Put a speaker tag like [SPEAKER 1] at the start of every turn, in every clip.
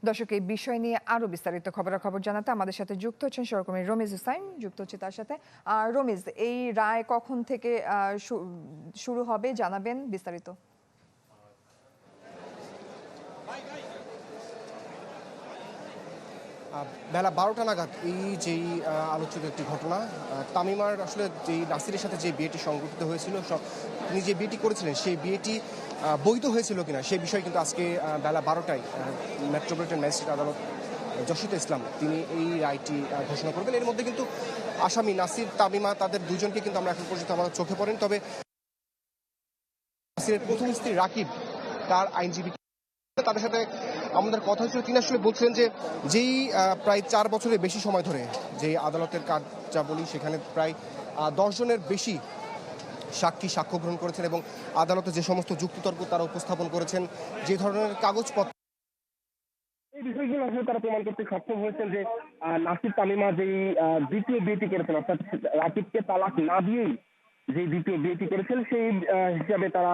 [SPEAKER 1] দর্শক, এই বিষয় নিয়ে আরো বিস্তারিত খবরাখবর জানাতে আমাদের সাথে যুক্ত হচ্ছেন সহকর্মী রমিজ হুসাইন, যুক্ত হচ্ছে তার সাথে। রমিজ, এই রায় কখন থেকে শুরু হবে জানাবেন বিস্তারিত।
[SPEAKER 2] বেলা 12টা নাগাদ এই যেই আলোচিত একটি ঘটনা, তামিমার আসলে যেই নাসিরের সাথে যে বিয়েটি সংঘটিত হয়েছিল, তিনি যে বিয়েটি করেছিলেন সেই বিয়েটি বৈধ হয়েছিল কিনা সেই বিষয়ে কিন্তু আজকে বেলা 12টায় মেট্রোপলিটন ম্যাজিস্ট্রেট আদালত জসিত ইসলাম তিনি এই রায়টি ঘোষণা করবেন। এর মধ্যে কিন্তু আসামি নাসির, তামিমা তাদের দুজনকে কিন্তু আমরা এখন পর্যন্ত আমাদের চোখে পড়েন। তবে নাসিরের প্রথম স্ত্রী রাকিব, তার আইনজীবী, তাদের সাথে আমাদের কথা হয়েছিল। তিনি আসলে বলছিলেন যে যেই প্রায় 4 বছরের বেশি সময় ধরে যে আদালতের কার্যাবলী, সেখানে প্রায় 10 জনের বেশি সাক্ষী সাক্ষ্য গ্রহণ করেছেন এবং আদালতে যে সমস্ত যুক্তিতর্ক তারা উপস্থাপন করেছেন, যে ধরনের কাগজপত্র, এই বিষয়গুলো আসলে তারা প্রমাণ করতে সক্ষম হয়েছেন যে নাসির তামিমা যেই দ্বিতীয় বিয়েটি করেছেন, অর্থাৎ রাকিবকে তালাক না দিয়েই যে দ্বিতীয় বিয়েটি করেছেন, সেই হিসাবে তারা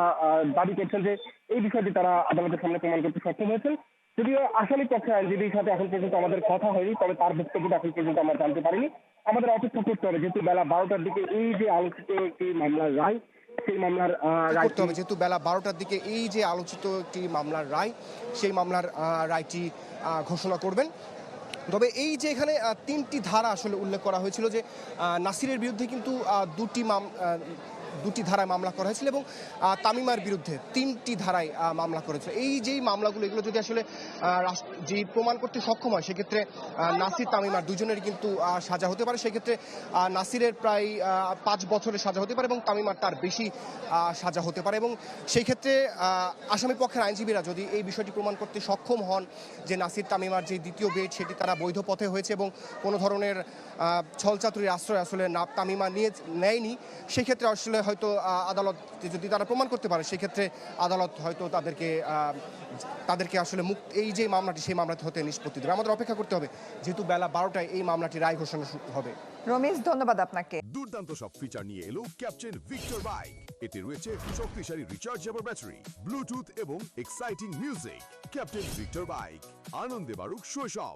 [SPEAKER 2] দাবি করছেন যে এই বিষয়টি তারা আদালতের সামনে প্রমাণ করতে সক্ষম হয়েছেন। যদিও আসামি পক্ষে আইনজীবীর সাথে এখন পর্যন্ত আমাদের কথা হয়নি, তবে তার বক্তব্যটা এখন পর্যন্ত আমরা জানতে পারিনি। আমাদের অপেক্ষা করতে হবে, যেহেতু বেলা 12টার দিকে এই যে আলোচিত একটি মামলার রায়, সেই মামলার রায় করতে হবে। যেহেতু বেলা 12টার দিকে এই যে আলোচিত একটি মামলার রায়, সেই মামলার রায়টি ঘোষণা করবেন। তবে এই যে এখানে 3টি ধারা আসলে উল্লেখ করা হয়েছিল, যে নাসিরের বিরুদ্ধে কিন্তু দুটি ধারায় মামলা করা হয়েছিল এবং তামিমার বিরুদ্ধে 3টি ধারায় মামলা করেছিল। এই যেই মামলাগুলো, এগুলো যদি আসলে যে প্রমাণ করতে সক্ষম হয়, সেক্ষেত্রে নাসির তামিমার দুজনেরই কিন্তু সাজা হতে পারে। সেক্ষেত্রে নাসিরের প্রায় 5 বছরের সাজা হতে পারে এবং তামিমার তার বেশি সাজা হতে পারে। এবং সেই ক্ষেত্রে আসামি পক্ষের আইনজীবীরা যদি এই বিষয়টি প্রমাণ করতে সক্ষম হন যে নাসির তামিমার যে দ্বিতীয় বিয়ে সেটি তারা বৈধ পথে হয়েছে এবং কোনো ধরনের ছলচাতুরির আশ্রয় আসলে তামিমা নেয়নি, সেক্ষেত্রে আসলে হয়তো আদালত যদি তারা প্রমাণ করতে পারে, সেক্ষেত্রে আদালত হয়তো তাদেরকে আসলে এই যে মামলাটি, সেই মামলাটি হতে নিষ্পত্তি দেবে। আমাদের অপেক্ষা করতে হবে, যেহেতু বেলা 12টায় এই মামলাটি রায় ঘোষণা হবে।
[SPEAKER 1] রমেশ, ধন্যবাদ আপনাকে।
[SPEAKER 3] দুর্দান্ত সব ফিচার নিয়ে এলো ক্যাপ্টেন ভিক্টর বাইক। এতে রয়েছে শক্তিশালী রিচার্জেবল ব্যাটারি, ব্লুটুথ এবং exciting music. Captain Victor bike, আনন্দে বাড়ুক শৈশব।